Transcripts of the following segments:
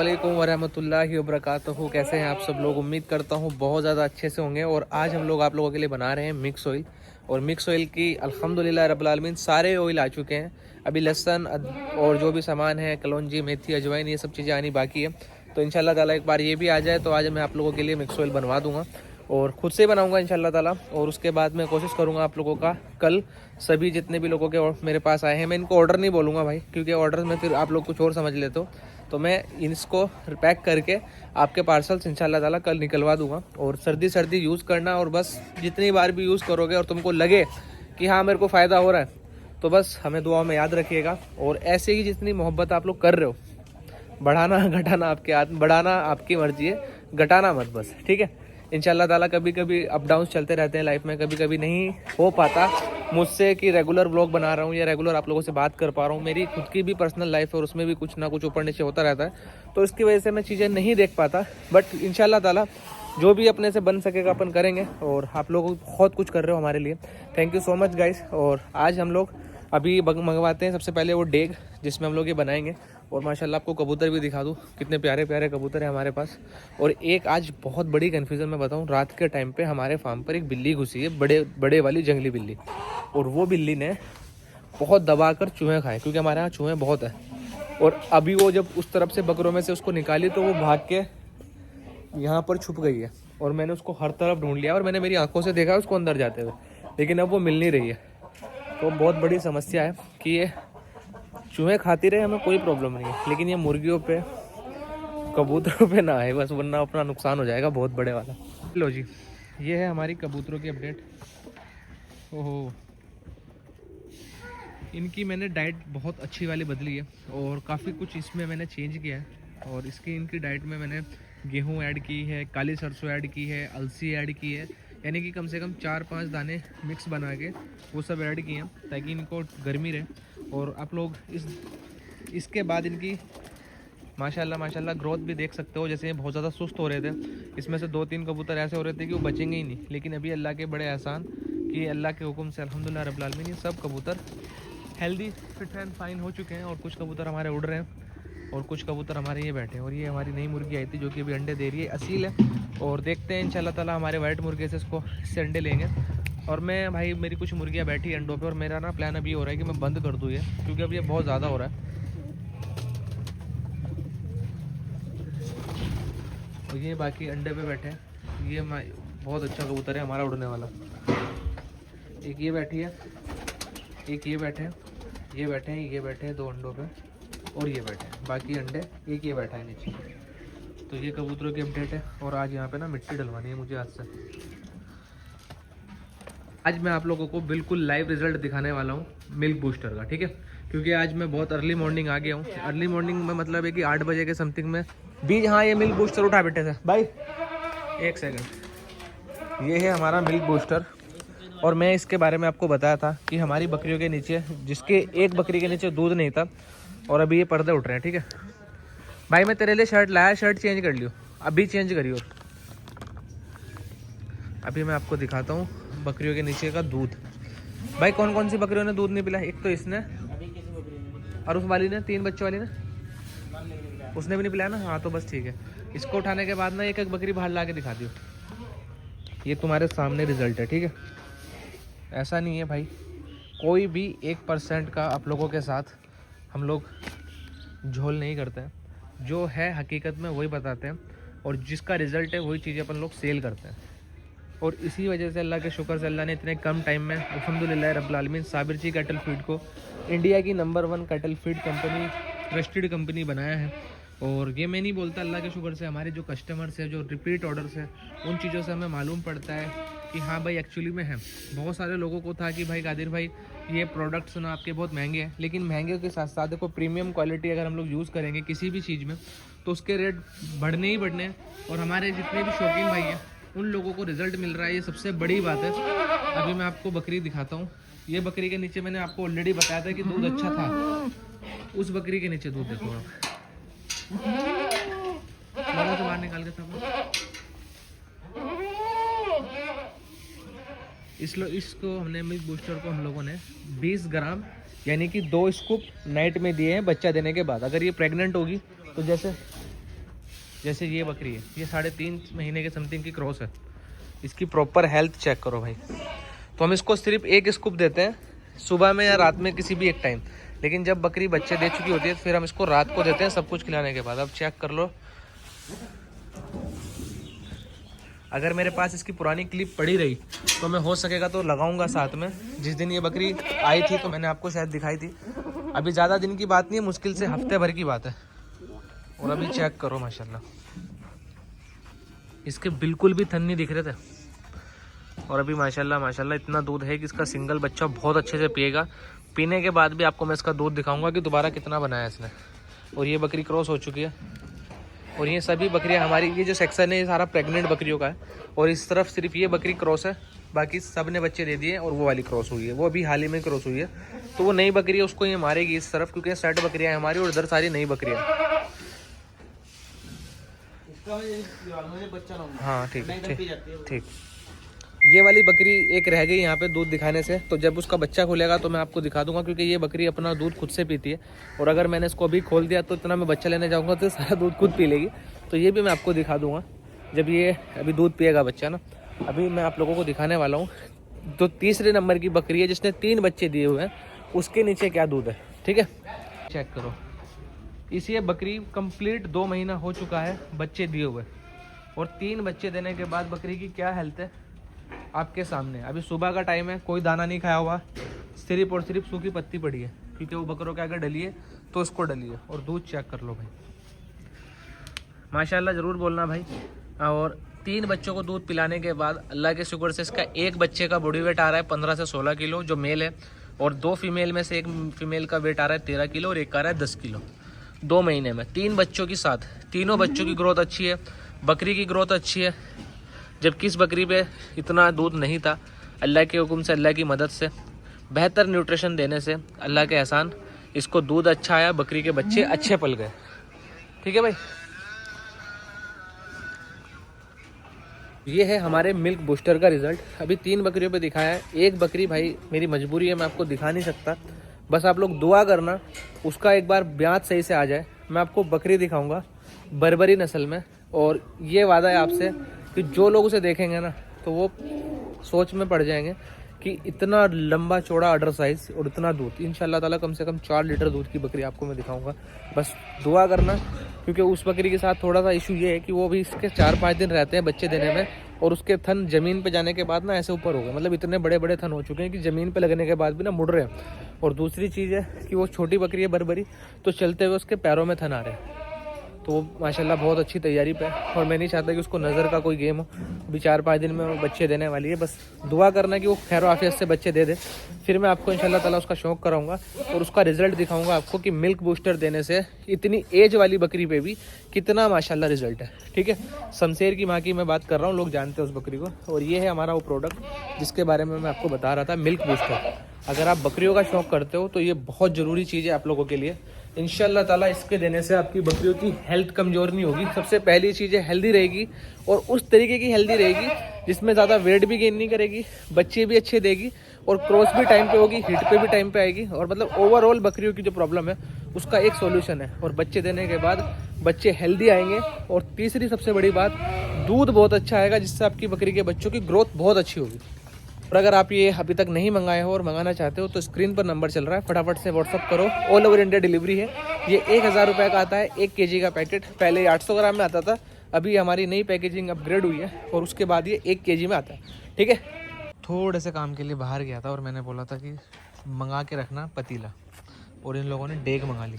वालेकुम वरहमतुल्लाहि वबरकातुहू। कैसे हैं आप सब लोग? उम्मीद करता हूँ बहुत ज़्यादा अच्छे से होंगे। और आज हम लोग आप लोगों के लिए बना रहे हैं मिक्स ऑयल। और मिक्स ऑयल की अल्हम्दुलिल्लाह रब्बिल आलमीन सारे ऑयल आ चुके हैं। अभी लहसुन और जो भी सामान है, कलौंजी, मेथी, अजवाइन, ये सब चीज़ें आनी बाकी है। तो इंशाल्लाह ताला एक बार ये भी आ जाए तो आज मैं आप लोगों के लिए मिक्स ऑयल बनवा दूँगा और ख़ुद से बनाऊंगा इंशाल्लाह ताला। और उसके बाद मैं कोशिश करूंगा आप लोगों का कल सभी जितने भी लोगों के मेरे पास आए हैं, मैं इनको ऑर्डर नहीं बोलूँगा भाई, क्योंकि ऑर्डर में फिर आप लोग कुछ और समझ लेते हो। तो मैं इसको पैक करके आपके पार्सल्स इंशाल्लाह ताला कल निकलवा दूंगा। और सर्दी यूज़ करना, और बस जितनी बार भी यूज़ करोगे और तुमको लगे कि हाँ मेरे को फ़ायदा हो रहा है, तो बस हमें दुआ में याद रखिएगा। और ऐसे ही जितनी मोहब्बत आप लोग कर रहे हो, बढ़ाना घटाना आपके हाथ, बढ़ाना आपकी मर्जी है, घटाना मत बस, ठीक है। इंशाल्लाह ताला कभी कभी अप डाउन चलते रहते हैं लाइफ में, कभी कभी नहीं हो पाता मुझसे कि रेगुलर ब्लॉग बना रहा हूँ या रेगुलर आप लोगों से बात कर पा रहा हूँ। मेरी खुद की भी पर्सनल लाइफ है और उसमें भी कुछ ना कुछ ऊपर नीचे होता रहता है, तो इसकी वजह से मैं चीज़ें नहीं देख पाता। बट इंशाल्लाह ताला जो भी अपने से बन सकेगा अपन करेंगे। और आप लोग बहुत कुछ कर रहे हो हमारे लिए, thank you so much guys. और आज हम लोग अभी मंगवाते हैं सबसे पहले वो डेग जिसमें हम लोग ये बनाएंगे। और माशाल्लाह आपको कबूतर भी दिखा दूँ, कितने प्यारे प्यारे कबूतर हैं हमारे पास। और एक आज बहुत बड़ी कन्फ्यूज़न मैं बताऊँ, रात के टाइम पे हमारे फार्म पर एक बिल्ली घुसी है, बड़े वाली जंगली बिल्ली। और वो बिल्ली ने बहुत दबा कर चूहे खाए, क्योंकि हमारे यहाँ चूहे बहुत है। और अभी वो जब उस तरफ से बकरों में से उसको निकाली तो वो भाग के यहाँ पर छुप गई है। और मैंने उसको हर तरफ ढूंढ लिया और मैंने मेरी आंखों से देखा उसको अंदर जाते हुए, लेकिन अब वो मिल नहीं रही है। तो बहुत बड़ी समस्या है कि ये चूहे खाती रहे, हमें कोई प्रॉब्लम नहीं है, लेकिन ये मुर्गियों पे, कबूतरों पे ना आए बस, वरना अपना नुकसान हो जाएगा बहुत बड़े वाला। लो जी, ये है हमारी कबूतरों की अपडेट। ओहो, इनकी मैंने डाइट बहुत अच्छी वाली बदली है और काफ़ी कुछ इसमें मैंने चेंज किया है। और इसकी इनकी डाइट में मैंने गेहूं ऐड की है, काली सरसों ऐड की है, अलसी ऐड की है, यानी कि कम से कम 4-5 दाने मिक्स बना के वो सब ऐड किए हैं ताकि इनको गर्मी रहे। और आप लोग इसके बाद इनकी माशाल्लाह ग्रोथ भी देख सकते हो। जैसे ये बहुत ज़्यादा सुस्त हो रहे थे, इसमें से 2-3 कबूतर ऐसे हो रहे थे कि वो बचेंगे ही नहीं, लेकिन अभी अल्लाह के बड़े एहसान कि अल्लाह के हुक्म से अल्हम्दुलिल्लाह रब्बिल आलमीन ये सब कबूतर हेल्दी फिट एंड फाइन हो चुके हैं। और कुछ कबूतर हमारे उड़ रहे हैं और कुछ कबूतर हमारे ये बैठे हैं। और ये हमारी नई मुर्गी आई थी जो कि अभी अंडे दे रही है, असील है। और देखते हैं इंशाल्लाह ताला हमारे वाइट मुर्गे से इससे अंडे लेंगे। और मैं भाई, मेरी कुछ मुर्गियाँ बैठी अंडों पे, और मेरा ना प्लान अभी हो रहा है कि मैं बंद कर दूँ ये, क्योंकि अब ये बहुत ज़्यादा हो रहा है। और ये बाकी अंडे पे बैठे हैं। ये बहुत अच्छा कबूतर है हमारा उड़ने वाला। एक ये बैठी है, एक ये बैठे हैं, ये बैठे हैं, ये बैठे हैं 2 अंडों पे, और ये बैठे हैं, बाकी अंडे एक ये बैठा है नीचे। तो ये कबूतरों की अपडेट है। और आज यहाँ पे ना मिट्टी डलवानी है मुझे आज से। आज मैं आप लोगों को बिल्कुल लाइव रिजल्ट दिखाने वाला हूँ मिल्क बूस्टर का, ठीक है। क्योंकि आज मैं बहुत अर्ली मॉर्निंग आ गया हूँ। अर्ली मॉर्निंग में मतलब है कि 8 बजे के समथिंग में बीज। हाँ, ये मिल्क बूस्टर उठा बेटे से भाई, 1 सेकंड। ये है हमारा मिल्क बूस्टर। और मैं इसके बारे में आपको बताया था कि हमारी बकरियों के नीचे, जिसके एक बकरी के नीचे दूध नहीं था, और अभी ये पर्दे उठ रहे हैं, ठीक है भाई। मैं तेरे लिए शर्ट लाया, शर्ट चेंज कर लियो, अभी चेंज करियो। अभी मैं आपको दिखाता हूँ बकरियों के नीचे का दूध। भाई कौन कौन सी बकरियों ने दूध नहीं पिलाया? एक तो इसने, और उस वाली ने, 3 बच्चों वाली ने, उसने भी नहीं पिलाया ना। हाँ तो बस ठीक है। इसको उठाने के बाद ना एक एक बकरी बाहर ला के दिखा दियो। ये तुम्हारे सामने रिजल्ट है, ठीक है। ऐसा नहीं है भाई, कोई भी 1% का आप लोगों के साथ हम लोग झोल नहीं करते हैं। जो है हकीकत में वही बताते हैं, और जिसका रिज़ल्ट है वही चीज़ें अपन लोग सेल करते हैं। और इसी वजह से अल्लाह के शुक्र से अल्लाह ने इतने कम टाइम में अल्हम्दुलिल्लाह रब्बिल आलमीन साबिर जी कैटल फीड को इंडिया की number 1 cattle feed company, trusted company बनाया है। और ये मैं नहीं बोलता, अल्लाह के शुक्र से हमारे जो कस्टमर्स हैं, जो रिपीट ऑर्डर्स हैं, उन चीज़ों से हमें मालूम पड़ता है कि हाँ भाई एक्चुअली में है। बहुत सारे लोगों को था कि भाई कादिर भाई ये प्रोडक्ट्स ना आपके बहुत महंगे हैं, लेकिन महंगे के साथ साथ देखो प्रीमियम क्वालिटी अगर हम लोग यूज़ करेंगे किसी भी चीज़ में तो उसके रेट बढ़ने ही बढ़ने हैं। और हमारे जितने भी शौकीन भाई हैं उन लोगों को रिजल्ट मिल रहा है, ये सबसे बड़ी बात है। अभी मैं आपको बकरी दिखाता हूँ। ये बकरी के नीचे मैंने आपको ऑलरेडी बताया था कि दूध अच्छा था। उस बकरी के नीचे दूध देखो आप, से बाहर निकाल के सब। इसको हमने मिल्क बूस्टर को हम लोगों ने 20 ग्राम यानी कि 2 स्कूप नाइट में दिए हैं बच्चा देने के बाद। अगर ये प्रेग्नेंट होगी तो जैसे जैसे ये बकरी है, ये 3.5 महीने के समथिंग की क्रॉस है। इसकी प्रॉपर हेल्थ चेक करो भाई। तो हम इसको सिर्फ एक स्कूप देते हैं सुबह में या रात में किसी भी एक टाइम, लेकिन जब बकरी बच्चे दे चुकी होती है फिर हम इसको रात को देते हैं सब कुछ खिलाने के बाद। अब चेक कर लो, अगर मेरे पास इसकी पुरानी क्लिप पड़ी रही तो मैं हो सकेगा तो लगाऊंगा साथ में। जिस दिन ये बकरी आई थी तो मैंने आपको शायद दिखाई थी। अभी ज़्यादा दिन की बात नहीं है, मुश्किल से हफ्ते भर की बात है। और अभी चेक करो माशाल्लाह, इसके बिल्कुल भी थन नहीं दिख रहे थे। और अभी माशाल्लाह माशाल्लाह इतना दूध है कि इसका सिंगल बच्चा बहुत अच्छे से पिएगा। पीने के बाद भी आपको मैं इसका दूध दिखाऊंगा कि दोबारा कितना बनाया इसने। और ये बकरी क्रॉस हो चुकी है। और ये सभी बकरियां हमारी, ये जो सेक्शन है ये सारा प्रेग्नेंट बकरियों का है। और इस तरफ सिर्फ ये बकरी क्रॉस है, बाकी सब ने बच्चे दे दिए। और वो वाली क्रॉस हुई है, वो अभी हाल ही में क्रॉस हुई है। तो वो नई बकरी है, उसको ये मारेगी इस तरफ, क्योंकि सेट बकरियाँ हैं हमारी और इधर सारी नई बकरियाँ। हाँ ठीक है, ठीक। ये वाली बकरी एक रह गई यहाँ पे दूध दिखाने से, तो जब उसका बच्चा खुलेगा तो मैं आपको दिखा दूंगा, क्योंकि ये बकरी अपना दूध खुद से पीती है। और अगर मैंने इसको अभी खोल दिया तो इतना मैं बच्चा लेने जाऊँगा तो सारा दूध खुद पी लेगी। तो ये भी मैं आपको दिखा दूंगा जब ये अभी दूध पिएगा बच्चा ना। अभी मैं आप लोगों को दिखाने वाला हूँ। तो तीसरे नंबर की बकरी है जिसने 3 बच्चे दिए हुए हैं, उसके नीचे क्या दूध है, ठीक है। चेक करो, इस ये बकरी कंप्लीट 2 महीना हो चुका है बच्चे दिए हुए। और 3 बच्चे देने के बाद बकरी की क्या हेल्थ है आपके सामने। अभी सुबह का टाइम है, कोई दाना नहीं खाया हुआ, सिर्फ और सिर्फ सूखी पत्ती पड़ी है, क्योंकि वो बकरों के आगे डली है तो उसको डली है। और दूध चेक कर लो भाई, माशाल्लाह ज़रूर बोलना भाई। और 3 बच्चों को दूध पिलाने के बाद अल्लाह के शुक्र से इसका एक बच्चे का बॉडी वेट आ रहा है 15 से 16 किलो जो मेल है। और 2 फीमेल में से एक फीमेल का वेट आ रहा है 13 किलो और एक आ रहा है 10 किलो 2 महीने में। 3 बच्चों के साथ तीनों बच्चों की ग्रोथ अच्छी है, बकरी की ग्रोथ अच्छी है। जबकि इस बकरी पे इतना दूध नहीं था, अल्लाह के हुक्म से, अल्लाह की मदद से, बेहतर न्यूट्रिशन देने से, अल्लाह के एहसान, इसको दूध अच्छा आया, बकरी के बच्चे अच्छे पल गए। ठीक है भाई, ये है हमारे मिल्क बूस्टर का रिजल्ट। अभी 3 बकरियों पे दिखाया है, एक बकरी भाई मेरी मजबूरी है, मैं आपको दिखा नहीं सकता। बस आप लोग दुआ करना उसका एक बार ब्याज सही से आ जाए। मैं आपको बकरी दिखाऊंगा बर्बरी नस्ल में। और ये वादा है आपसे कि जो लोग उसे देखेंगे ना तो वो सोच में पड़ जाएंगे कि इतना लंबा चौड़ा अडर साइज और इतना दूध। इंशाल्लाह ताला कम से कम 4 लीटर दूध की बकरी आपको मैं दिखाऊंगा। बस दुआ करना, क्योंकि उस बकरी के साथ थोड़ा सा इशू ये है कि वो भी इसके 4-5 दिन रहते हैं बच्चे देने में, और उसके थन ज़मीन पे जाने के बाद ना ऐसे ऊपर हो गए, मतलब इतने बड़े बड़े थन हो चुके हैं कि ज़मीन पे लगने के बाद भी ना मुड़ रहे हैं। और दूसरी चीज़ है कि वो छोटी बकरी है बर्बरी, तो चलते हुए उसके पैरों में थन आ रहे हैं। तो वो माशाल्लाह बहुत अच्छी तैयारी पे है। और मैं नहीं चाहता कि उसको नज़र का कोई गेम हो। अभी 4-5 दिन में वो बच्चे देने वाली है। बस दुआ करना कि वो खैर आफियत से बच्चे दे दे, फिर मैं आपको इंशाल्लाह ताला उसका शौक़ कराऊंगा और उसका रिजल्ट दिखाऊंगा आपको कि मिल्क बूस्टर देने से इतनी एज वाली बकरी पे भी कितना माशाल्लाह रिजल्ट है। ठीक है, शमशेर की माँ की मैं बात कर रहा हूँ, लोग जानते हैं उस बकरी को। और ये है हमारा वो प्रोडक्ट जिसके बारे में मैं आपको बता रहा था, मिल्क बूस्टर। अगर आप बकरियों का शौक़ करते हो तो ये बहुत ज़रूरी चीज़ है आप लोगों के लिए। इंशाल्लाह ताला इसके देने से आपकी बकरियों की हेल्थ कमज़ोर नहीं होगी। सबसे पहली चीज़ है हेल्दी रहेगी, और उस तरीके की हेल्दी रहेगी जिसमें ज़्यादा वेट भी गेन नहीं करेगी, बच्चे भी अच्छे देगी, और क्रॉस भी टाइम पे होगी, हिट पे भी टाइम पे आएगी। और मतलब ओवरऑल बकरियों की जो प्रॉब्लम है उसका एक सॉल्यूशन है। और बच्चे देने के बाद बच्चे हेल्दी आएंगे। और तीसरी सबसे बड़ी बात, दूध बहुत अच्छा आएगा, जिससे आपकी बकरी के बच्चों की ग्रोथ बहुत अच्छी होगी। और अगर आप ये अभी तक नहीं मंगाए हो और मंगाना चाहते हो तो स्क्रीन पर नंबर चल रहा है, फटाफट से व्हाट्सअप करो। ऑल ओवर इंडिया डिलीवरी है। ये 1000 रुपये का आता है 1 kg का पैकेट। पहले 800 ग्राम में आता था, अभी हमारी नई पैकेजिंग अपग्रेड हुई है और उसके बाद ये 1 kg में आता है। ठीक है, थोड़े से काम के लिए बाहर गया था और मैंने बोला था कि मंगा के रखना पतीला, और इन लोगों ने डेग मंगा ली।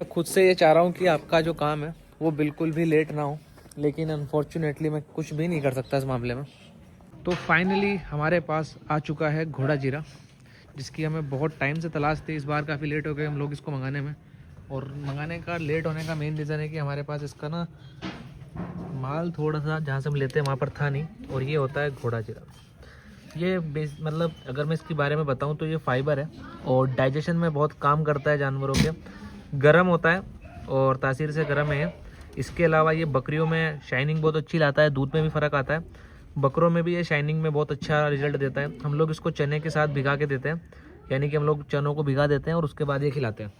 तो खुद से ये चाह रहा हूँ कि आपका जो काम है वो बिल्कुल भी लेट ना हो, लेकिन अनफॉर्चुनेटली मैं कुछ भी नहीं कर सकता इस मामले में। तो फाइनली हमारे पास आ चुका है घोड़ा जीरा, जिसकी हमें बहुत टाइम से तलाश थी। इस बार काफ़ी लेट हो गए हम लोग इसको मंगाने में। और मंगाने का लेट होने का मेन रीज़न है कि हमारे पास इसका ना माल थोड़ा सा जहाँ से हम लेते हैं वहाँ पर था नहीं। और ये होता है घोड़ा जीरा। ये मतलब अगर मैं इसके बारे में बताऊँ तो ये फाइबर है और डाइजेशन में बहुत काम करता है जानवरों के। गर्म होता है और तासीर से गर्म है। इसके अलावा ये बकरियों में शाइनिंग बहुत अच्छी लाता है, दूध में भी फ़र्क आता है। बकरों में भी ये शाइनिंग में बहुत अच्छा रिजल्ट देता है। हम लोग इसको चने के साथ भिगा के देते हैं, यानी कि हम लोग चनों को भिगा देते हैं और उसके बाद ये खिलाते हैं।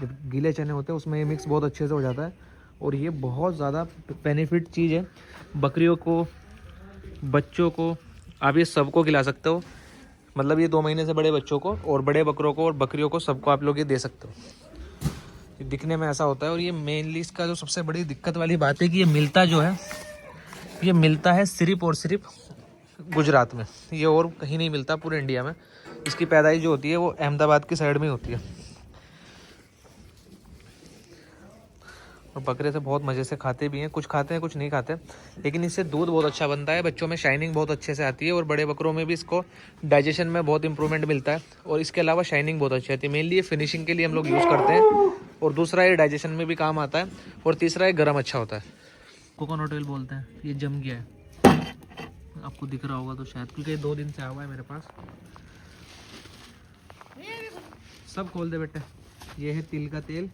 जब गीले चने होते हैं उसमें ये मिक्स बहुत अच्छे से हो जाता है और ये बहुत ज़्यादा बेनिफिट चीज़ है। बकरियों को, बच्चों को, आप ये सबको खिला सकते हो। मतलब ये 2 महीने से बड़े बच्चों को और बड़े बकरों को और बकरियों को सबको आप लोग ये दे सकते हो। ये दिखने में ऐसा होता है। और ये मेनली इसका जो सबसे बड़ी दिक्कत वाली बात है कि ये मिलता जो है, ये मिलता है सिर्फ और सिर्फ गुजरात में। ये और कहीं नहीं मिलता पूरे इंडिया में। इसकी पैदाइश जो होती है वो अहमदाबाद की साइड में ही होती है। और बकरे से बहुत मज़े से खाते भी हैं, कुछ खाते हैं कुछ नहीं खाते, लेकिन इससे दूध बहुत अच्छा बनता है, बच्चों में शाइनिंग बहुत अच्छे से आती है और बड़े बकरों में भी इसको डाइजेशन में बहुत इंप्रूवमेंट मिलता है। और इसके अलावा शाइनिंग बहुत अच्छी आती है। मेनली ये फिनिशिंग के लिए हम लोग यूज़ करते हैं, और दूसरा ये डाइजेशन में भी काम आता है, और तीसरा ये गर्म अच्छा होता है। कोकोनट ऑयल बोलते हैं। ये जम गया है, आपको दिख रहा होगा तो शायद, क्योंकि 2 दिन से आया हुआ है मेरे पास। सब खोल दे बेटे। ये है तिल का तेल।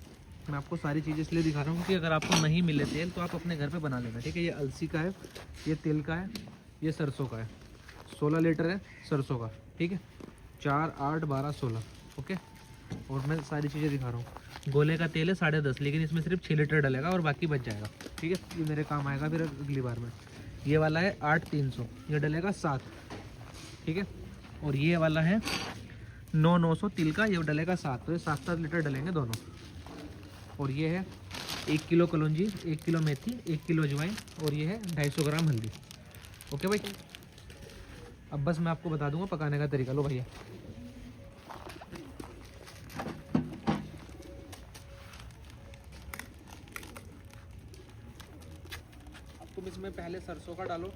मैं आपको सारी चीज़ें इसलिए दिखा रहा हूँ क्योंकि अगर आपको नहीं मिले तेल तो आप अपने घर पे बना लेना, ठीक है। ये अलसी का है, ये तिल का है, ये सरसों का है। 16 लीटर है सरसों का, ठीक है। 4, 8, 12, 16, ओके। और मैं सारी चीज़ें दिखा रहा हूँ। गोले का तेल है 10.5, लेकिन इसमें सिर्फ 6 लीटर डलेगा और बाकी बच जाएगा, ठीक है। ये मेरे काम आएगा फिर अगली बार में। ये वाला है 8,300, ये डलेगा 7, ठीक है। और ये वाला है 9,900 तिल का, ये डलेगा 7, तो ये 7-7 लीटर डलेंगे दोनों। और ये है 1 किलो कलौंजी, 1 किलो मेथी, 1 किलो अजवाइन, और ये है 250 ग्राम हल्दी, ओके भाई। अब बस मैं आपको बता दूंगा पकाने का तरीका। लो भैया, अब तुम इसमें पहले सरसों का डालो,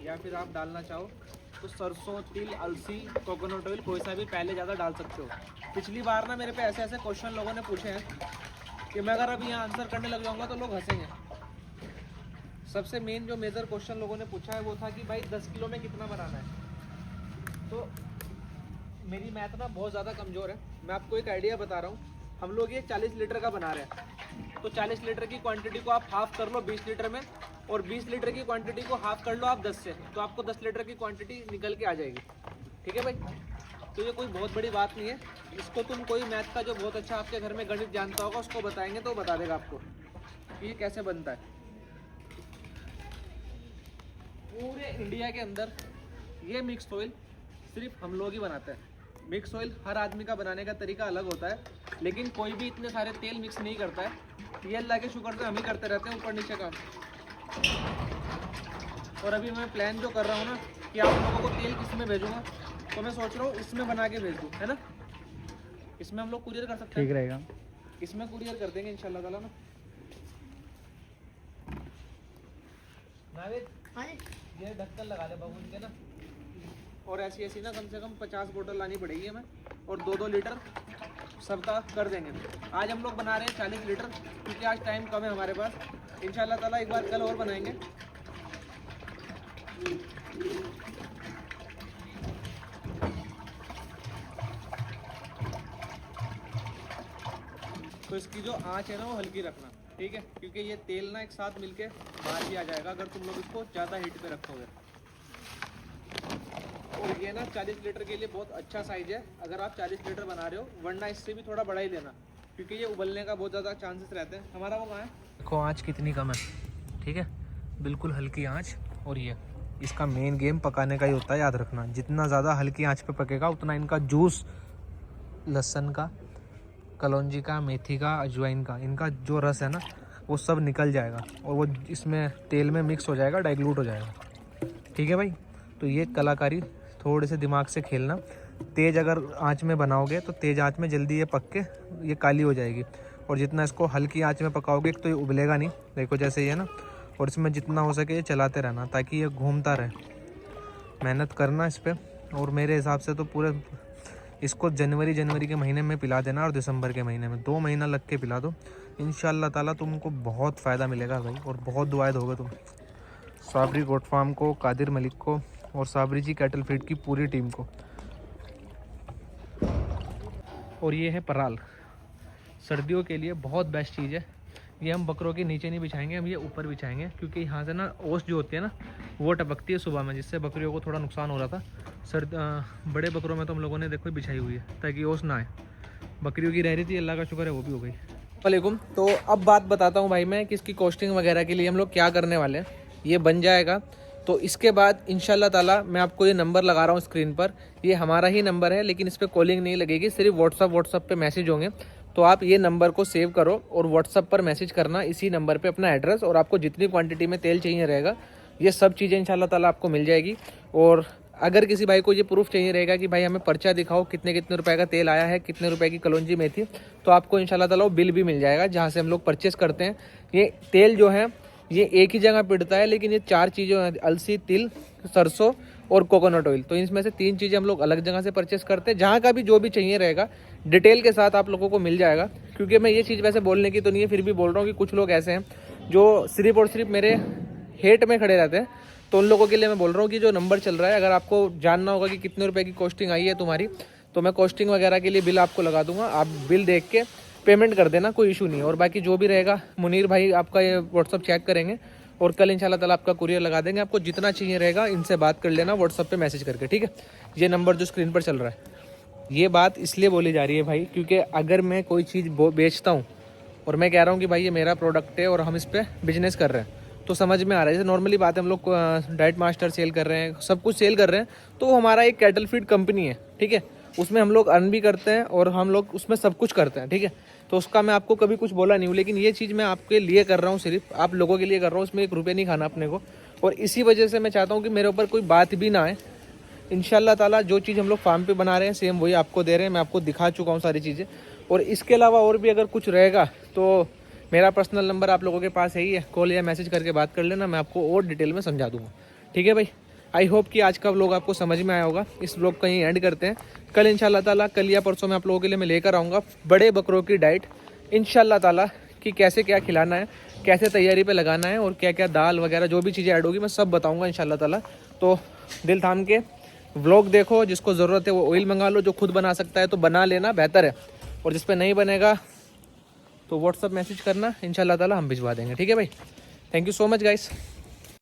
या फिर आप डालना चाहो तो सरसों, तिल, अलसी, कोकोनट ऑयल कोई सा भी पहले ज़्यादा डाल सकते हो। पिछली बार ना मेरे पे ऐसे ऐसे क्वेश्चन लोगों ने पूछे हैं कि मैं अगर अभी यहाँ आंसर करने लग जाऊँगा तो लोग हंसेंगे। सबसे मेन जो मेजर क्वेश्चन लोगों ने पूछा है वो था कि भाई 10 किलो में कितना बनाना है। तो मेरी मैथ ना बहुत ज़्यादा कमज़ोर है। मैं आपको एक आइडिया बता रहा हूँ। हम लोग ये 40 लीटर का बना रहे हैं, तो 40 लीटर की क्वांटिटी को आप हाफ कर लो 20 लीटर में, और 20 लीटर की क्वांटिटी को हाफ कर लो आप 10 से, तो आपको 10 लीटर की क्वांटिटी निकल के आ जाएगी, ठीक है भाई। तो ये कोई बहुत बड़ी बात नहीं है। इसको तुम कोई मैथ का जो बहुत अच्छा आपके घर में गणित जानता होगा उसको बताएंगे तो बता देगा आपको कि ये कैसे बनता है। पूरे इंडिया के अंदर ये मिक्स ऑयल सिर्फ हम लोग ही बनाते हैं। मिक्स ऑयल हर आदमी का बनाने का तरीका अलग होता है, लेकिन कोई भी इतने सारे तेल मिक्स नहीं करता है। ये अल्लाह के शुक्र से हम ही करते रहते हैं ऊपर नीचे काम। और अभी मैं प्लान जो कर रहा हूँ ना कि आप लोगों को तेल किस में भेजूँगा, तो मैं सोच रहा हूँ इसमें बना के भेज दूँ, है ना। इसमें हम लोग कुरियर कर सकते हैं, ठीक रहेगा। इसमें कुरियर कर देंगे इंशाल्लाह ताला ना। नाविद, ये ढक्कन लगा दे बाबू इनके ना। और ऐसी ऐसी ना कम से कम 50 बोतल लानी पड़ेगी हमें, और 2-2 लीटर सबका कर देंगे। आज हम लोग बना रहे हैं 40 लीटर, क्योंकि आज टाइम कम है हमारे पास। इंशाल्लाह ताला एक बार कल और बनाएंगे। तो इसकी जो आँच है ना वो हल्की रखना, ठीक है, क्योंकि ये तेल ना एक साथ मिलके बाहर भी आ जाएगा अगर तुम लोग इसको ज़्यादा हीट पे रखोगे। और ये ना 40 लीटर के लिए बहुत अच्छा साइज़ है अगर आप 40 लीटर बना रहे हो, वरना इससे भी थोड़ा बड़ा ही लेना, क्योंकि ये उबलने का बहुत ज़्यादा चांसेस रहते हैं। हमारा वो कहाँ है, देखो आँच कितनी कम है, ठीक है, बिल्कुल हल्की आँच। और ये इसका मेन गेम पकाने का ही होता है, याद रखना। जितना ज़्यादा हल्की आँच पे पकेगा उतना इनका जूस, लहसुन का, कलौंजी का, मेथी का, अजवाइन का, इनका जो रस है ना वो सब निकल जाएगा और वो इसमें तेल में मिक्स हो जाएगा, डाइल्यूट हो जाएगा, ठीक है भाई। तो ये कलाकारी थोड़े से दिमाग से खेलना। तेज़ अगर आंच में बनाओगे तो तेज़ आंच में जल्दी ये पक के ये काली हो जाएगी, और जितना इसको हल्की आंच में पकाओगे एक तो ये उबलेगा नहीं, देखो जैसे ये ना। और इसमें जितना हो सके ये चलाते रहना ताकि ये घूमता रहे। मेहनत करना इस पर, और मेरे हिसाब से तो पूरे इसको जनवरी के महीने में पिला देना, और दिसंबर के महीने में 2 महीना लग के पिला दो। इंशाल्लाह ताला तुमको बहुत फ़ायदा मिलेगा भाई, और बहुत दुआएं दोगे तुम। साबरी गोट फार्म को, कादिर मलिक को, और साबरी जी कैटल फीड की पूरी टीम को। और ये है पराल, सर्दियों के लिए बहुत बेस्ट चीज़ है। ये हम बकरों के नीचे नहीं बिछाएंगे, हम ये ऊपर बिछाएंगे, क्योंकि यहाँ से ना ओस जो होती है ना वो टपकती है सुबह में, जिससे बकरियों को थोड़ा नुकसान हो रहा था। बड़े बकरों में तो हम लोगों ने देखो बिछाई हुई है ताकि ओस ना आए। बकरियों की रह रही थी, अल्लाह का शुक्र है वो भी हो गई। वालेकुम। तो अब बात बताता हूँ भाई मैं कि इसकी कॉस्टिंग वगैरह के लिए हम लोग क्या करने वाले हैं। ये बन जाएगा तो इसके बाद इंशाल्लाह ताला मैं आपको ये नंबर लगा रहा हूँ स्क्रीन पर, ये हमारा ही नंबर है, लेकिन इस पर कॉलिंग नहीं लगेगी, सिर्फ व्हाट्सअप पे मैसेज होंगे। तो आप ये नंबर को सेव करो और व्हाट्सअप पर मैसेज करना इसी नंबर पर अपना एड्रेस, और आपको जितनी क्वान्टिटी में तेल चाहिए रहेगा ये सब चीज़ें इंशाल्लाह ताला आपको मिल जाएगी। और अगर किसी भाई को ये प्रूफ चाहिए रहेगा कि भाई हमें पर्चा दिखाओ कितने कितने रुपए का तेल आया है, कितने रुपए की कलौंजी मेथी, तो आपको इंशाल्लाह ताला वो बिल भी मिल जाएगा जहाँ से हम लोग परचेस करते हैं। ये तेल जो है ये एक ही जगह पिटता है, लेकिन ये 4 चीज़ें हैं, अलसी, तिल, सरसों और कोकोनट ऑयल। तो इसमें से 3 चीज़ें हम लोग अलग जगह से परचेस करते हैं। जहाँ का भी जो भी चाहिए रहेगा डिटेल के साथ आप लोगों को मिल जाएगा। क्योंकि मैं ये चीज़ वैसे बोलने की तो नहीं है, फिर भी बोल रहा हूँ कि कुछ लोग ऐसे हैं जो सिर्फ और सिर्फ मेरे हेट में खड़े रहते हैं। तो उन लोगों के लिए मैं बोल रहा हूँ कि जो नंबर चल रहा है, अगर आपको जानना होगा कि कितने रुपए की कॉस्टिंग आई है तुम्हारी, तो मैं कॉस्टिंग वगैरह के लिए बिल आपको लगा दूंगा, आप बिल देख के पेमेंट कर देना, कोई इशू नहीं है। और बाकी जो भी रहेगा मुनीर भाई आपका ये व्हाट्सअप चेक करेंगे और कल इंशाल्लाह ताला आपका कुरियर लगा देंगे। आपको जितना चाहिए रहेगा इनसे बात कर लेना व्हाट्सअप पे मैसेज करके, ठीक है। ये नंबर जो स्क्रीन पर चल रहा है, ये बात इसलिए बोली जा रही है भाई क्योंकि अगर मैं कोई चीज़ बेचता हूँ और मैं कह रहा हूँ कि भाई ये मेरा प्रोडक्ट है और हम इस पर बिजनेस कर रहे हैं, तो समझ में आ रहा है। जैसे नॉर्मली बात है, हम लोग डाइट मास्टर सेल कर रहे हैं, सब कुछ सेल कर रहे हैं, तो वो हमारा एक कैटल फीड कंपनी है, ठीक है। उसमें हम लोग अर्न भी करते हैं और हम लोग उसमें सब कुछ करते हैं, ठीक है। तो उसका मैं आपको कभी कुछ बोला नहीं हूँ, लेकिन ये चीज़ मैं आपके लिए कर रहा हूँ, सिर्फ आप लोगों के लिए कर रहा हूँ, उसमें 1 रुपये नहीं खाना अपने को। और इसी वजह से मैं चाहता हूँ कि मेरे ऊपर कोई बात भी ना आए। इंशाल्लाह ताला जो चीज़ हम लोग फार्म पे बना रहे हैं सेम वही आपको दे रहे हैं। मैं आपको दिखा चुका हूँ सारी चीज़ें। और इसके अलावा और भी अगर कुछ रहेगा तो मेरा पर्सनल नंबर आप लोगों के पास है ही है, कॉल या मैसेज करके बात कर लेना, मैं आपको और डिटेल में समझा दूंगा, ठीक है भाई। आई होप कि आज का व्लॉग आपको समझ में आया होगा। इस व्लॉग का यहीं एंड करते हैं। कल इंशाल्लाह ताला, कल या परसों में आप लोगों के लिए मैं लेकर आऊँगा बड़े बकरों की डाइट इंशाल्लाह ताला, कि कैसे क्या खिलाना है, कैसे तैयारी पे लगाना है और क्या क्या दाल वगैरह जो भी चीज़ें ऐड होगी मैं सब बताऊँगा इंशाल्लाह ताला। तो दिल थाम के व्लॉग देखो, जिसको ज़रूरत है वो ऑयल मंगा लो, जो खुद बना सकता है तो बना लेना बेहतर है, और जिस पे नहीं बनेगा तो व्हाट्सअप मैसेज करना, इंशाल्लाह ताला हम भिजवा देंगे, ठीक है भाई। Thank you so much guys.